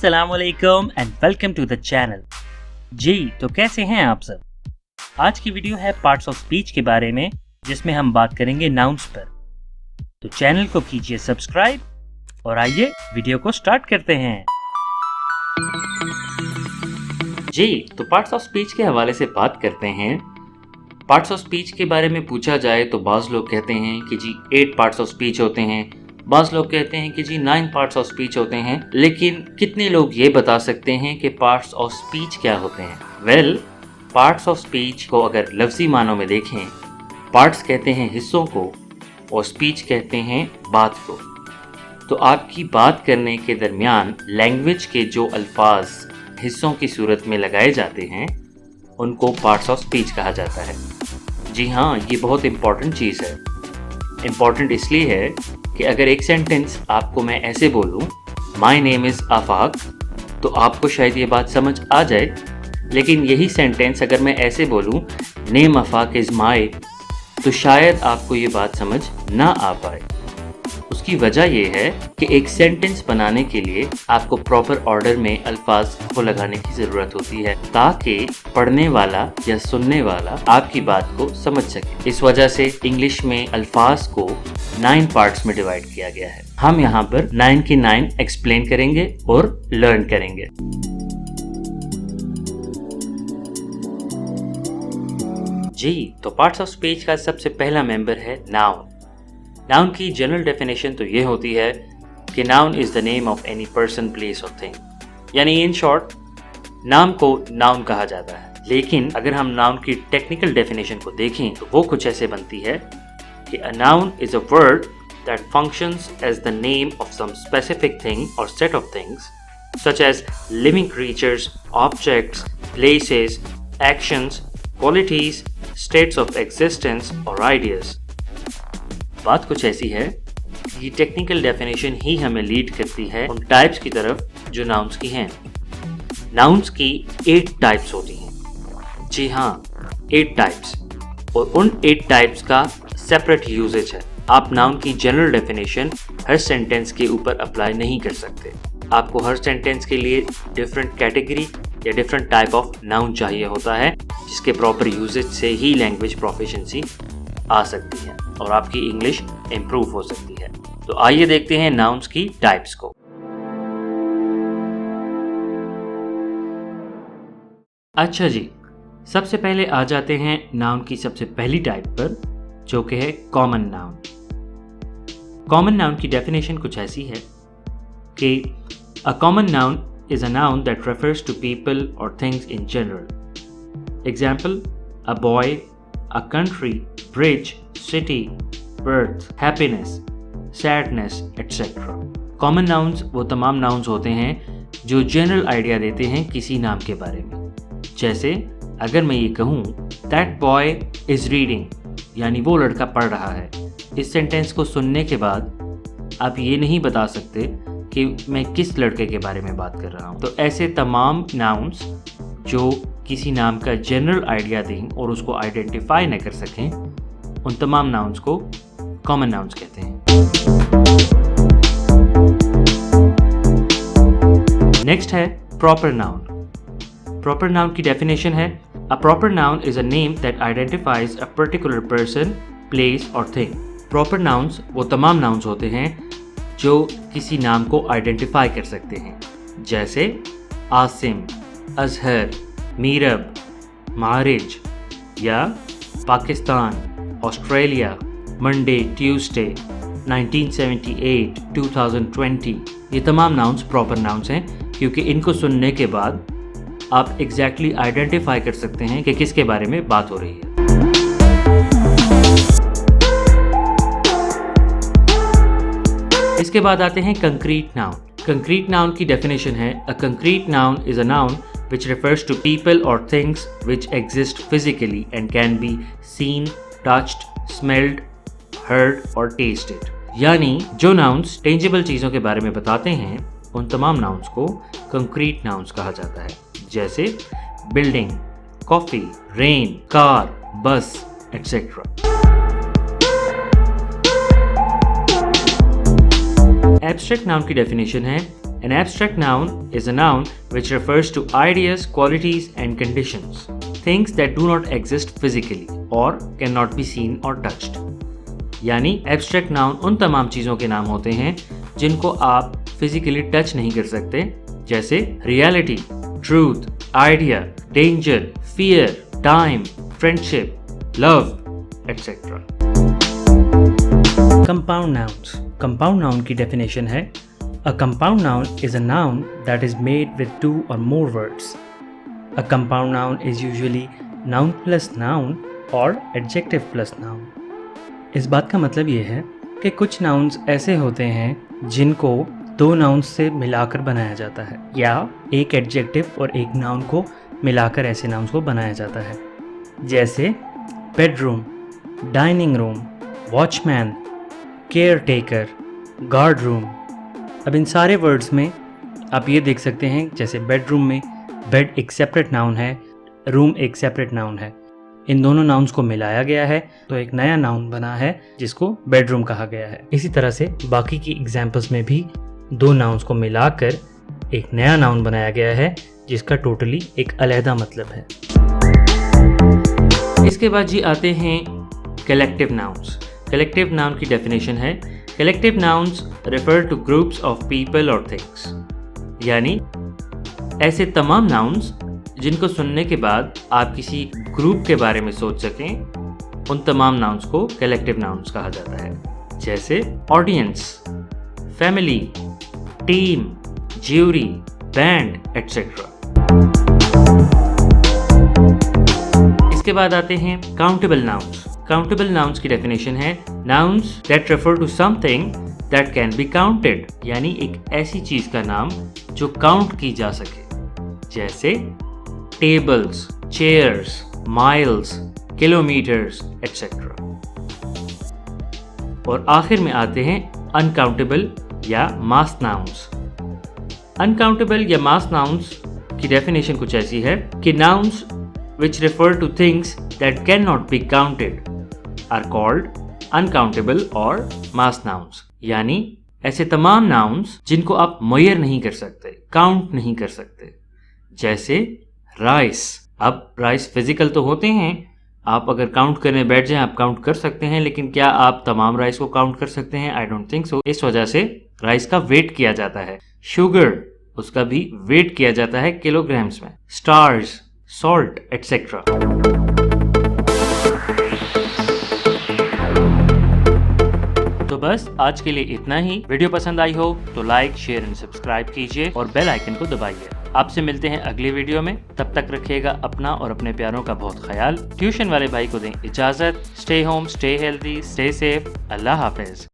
अस्सलामुअलैकुम and welcome to the channel. जी तो कैसे हैं आप सब। आज की वीडियो है पार्ट्स ऑफ स्पीच के बारे में, जिसमें हम बात करेंगे नाउन्स पर। तो चैनल को कीजिए सब्सक्राइब और आइए वीडियो को स्टार्ट करते हैं। जी तो पार्ट्स ऑफ स्पीच के हवाले से बात करते हैं। पार्ट्स ऑफ स्पीच के बारे में पूछा जाए तो बाज़ लोग कहते हैं कि जी 8 पार्ट्स ऑफ स्पीच होते हैं, बाज़ लोग कहते हैं कि जी 9 पार्ट्स ऑफ स्पीच होते हैं। लेकिन कितने लोग ये बता सकते हैं कि पार्ट्स ऑफ स्पीच क्या होते हैं? वेल, पार्ट्स ऑफ स्पीच को अगर लफ्ज़ी मानों में देखें, पार्ट्स कहते हैं हिस्सों को और स्पीच कहते हैं बात को। तो आपकी बात करने के दरमियान लैंग्वेज के जो अल्फाज हिस्सों की सूरत में लगाए जाते हैं उनको पार्ट्स ऑफ स्पीच कहा जाता है। जी हाँ, ये बहुत इम्पॉर्टेंट चीज़ है। इम्पॉर्टेंट इसलिए है कि अगर एक सेंटेंस आपको मैं ऐसे बोलूँ, माई नेम इज़ आफाक, तो आपको शायद ये बात समझ आ जाए। लेकिन यही सेंटेंस अगर मैं ऐसे बोलूँ, नेम आफाक इज़ माई, तो शायद आपको ये बात समझ ना आ पाए। उसकी वजह यह है कि एक सेंटेंस बनाने के लिए आपको प्रॉपर ऑर्डर में अल्फाज को लगाने की ज़रूरत होती है, ताकि पढ़ने वाला या सुनने वाला आपकी बात को समझ सके। इस वजह से इंग्लिश में अल्फाज को 9 पार्ट्स में डिवाइड किया गया है। हम यहाँ पर 9 की 9 एक्सप्लेन करेंगे और लर्न करेंगे। जी तो पार्ट्स ऑफ स्पीच का सबसे पहला मेंबर है नाउन। नाउन की जनरल डेफिनेशन तो ये होती है कि noun is the name of any person, place और थिंग। यानी इन शॉर्ट नाम को नाउन कहा जाता है। लेकिन अगर हम नाउन की टेक्निकल डेफिनेशन को देखें तो वो कुछ ऐसे बनती है कि a noun is a word that functions as the name of some specific thing और set of things such as living creatures, objects, places, actions, qualities, states of existence और आइडियाज। बात कुछ ऐसी है कि टेक्निकल डेफिनेशन ही हमें lead करती है उन टाइप्स की तरफ जो नाउन्स की हैं। नाउन्स की 8 टाइप्स होती हैं। जी हाँ, 8 टाइप्स, और उन 8 टाइप्स का सेपरेट यूजेज है। आप नाउन की जनरल डेफिनेशन हर सेंटेंस के ऊपर अप्लाई नहीं कर सकते। आपको हर सेंटेंस के लिए डिफरेंट कैटेगरी या डिफरेंट टाइप ऑफ नाउन चाहिए होता है, जिसके प्रॉपर यूजेज से ही लैंग्वेज प्रोफिशिएंसी आ सकती है और आपकी इंग्लिश इम्प्रूव हो सकती है। तो आइए देखते हैं नाउन्स की टाइप्स को। अच्छा जी, सबसे पहले आ जाते हैं नाउन की सबसे पहली टाइप पर, जो कि है कॉमन नाउन। कॉमन नाउन की डेफिनेशन कुछ ऐसी है कि a common noun is a noun that refers to people और things in general. Example, a boy, a country, bridge, city, birth, happiness, sadness, etc. Common nouns वो तमाम nouns होते हैं जो जनरल आइडिया देते हैं किसी नाम के बारे में। जैसे अगर मैं ये कहूँ that boy is reading, यानी वो लड़का पढ़ रहा है। इस सेंटेंस को सुनने के बाद आप ये नहीं बता सकते कि मैं किस लड़के के बारे में बात कर रहा हूँ। तो ऐसे तमाम nouns जो किसी नाम का जनरल आइडिया दें और उसको आइडेंटिफाई न कर सकें, उन तमाम नाउन्स को कॉमन नाउन्स कहते हैं। नेक्स्ट है प्रॉपर नाउन। प्रॉपर नाउन की डेफिनेशन है a proper noun is a name that identifies a particular person, place और थिंग। प्रॉपर नाउन्स वो तमाम नाउन्स होते हैं जो किसी नाम को आइडेंटिफाई कर सकते हैं। जैसे आसिम, अजहर, मीरब, मारिज, या पाकिस्तान, ऑस्ट्रेलिया, मंडे, ट्यूसडे, 1978, 2020। ये तमाम नाउन्स प्रॉपर नाउन्स हैं क्योंकि इनको सुनने के बाद आप एग्जैक्टली आइडेंटिफाई कर सकते हैं कि किसके बारे में बात हो रही है। इसके बाद आते हैं कंक्रीट नाउन। कंक्रीट नाउन की डेफिनेशन है अ concrete noun is a noun which refers to people or things which exist physically and can be seen, touched, smelled, heard or tasted। यानी जो नाउन्स टेंजिबल चीज़ों के बारे में बताते हैं उन तमाम नाउन्स को कंक्रीट नाउन्स कहा जाता है। जैसे बिल्डिंग, कॉफ़ी, रेन, कार, बस etc. एब्स्ट्रैक्ट नाउन की डेफिनेशन है An abstract noun is a noun which refers to ideas, qualities and conditions, things that do not exist physically or cannot be seen or touched. यानी abstract noun उन तमाम चीज़ों के नाम होते हैं जिनको आप फिजिकली टच नहीं कर सकते, जैसे reality, truth, idea, danger, fear, time, friendship, love etcetera. Compound nouns. Compound noun की डेफिनेशन है A compound noun is a noun that is made with two or more words. A compound noun is usually noun plus noun or adjective plus noun. इस बात का मतलब ये है कि कुछ nouns ऐसे होते हैं जिनको दो nouns से मिलाकर बनाया जाता है, या एक adjective और एक noun को मिलाकर ऐसे nouns को बनाया जाता है, जैसे bedroom, dining room, watchman, caretaker, guard room। अब इन सारे वर्ड्स में आप ये देख सकते हैं, जैसे बेडरूम में बेड एक सेपरेट नाउन है, रूम एक सेपरेट नाउन है, इन दोनों नाउन्स को मिलाया गया है तो एक नया नाउन बना है जिसको बेडरूम कहा गया है। इसी तरह से बाकी की एग्जाम्पल्स में भी दो नाउन्स को मिलाकर एक नया नाउन बनाया गया है जिसका टोटली एक अलहदा मतलब है। इसके बाद जी आते हैं कलेक्टिव नाउन्स। कलेक्टिव नाउन की डेफिनेशन है Collective nouns refer to groups of people or things, यानी ऐसे तमाम nouns जिनको सुनने के बाद आप किसी ग्रुप के बारे में सोच सकें, उन तमाम nouns को collective nouns कहा जाता है, जैसे audience, family, team, jury, band, etc. इसके बाद आते हैं countable nouns। काउंटेबल नाउन्स की डेफिनेशन है nouns that refer to something that can be counted, यानी एक ऐसी चीज का नाम जो काउंट की जा सके, जैसे tables, chairs, miles, kilometres etcetera. और आखिर में आते हैं अनकाउंटेबल या मास नाउन्स। अनकाउंटेबल या मास नाउन्स की डेफिनेशन कुछ ऐसी है कि nouns which refer to things that cannot be counted are called uncountable or mass nouns, यानी ऐसे तमाम nouns जिनको आप मुय्यर नहीं कर सकते, काउंट नहीं कर सकते, जैसे राइस। अब राइस फिजिकल तो होते हैं, आप अगर काउंट करने बैठ जाएं आप काउंट कर सकते हैं, लेकिन क्या आप तमाम राइस को काउंट कर सकते हैं? I don't think so. इस वजह से राइस का वेट किया जाता है। शुगर, उसका भी वेट किया जाता है किलोग्राम्स में। Stars, salt etcetera. तो बस आज के लिए इतना ही। वीडियो पसंद आई हो तो लाइक, शेयर एंड सब्सक्राइब कीजिए और बेल आइकन को दबाइए। आपसे मिलते हैं अगले वीडियो में, तब तक रखिएगा अपना और अपने प्यारों का बहुत ख्याल। ट्यूशन वाले भाई को दें इजाजत। Stay home, stay healthy, stay safe. Allah हाफिज।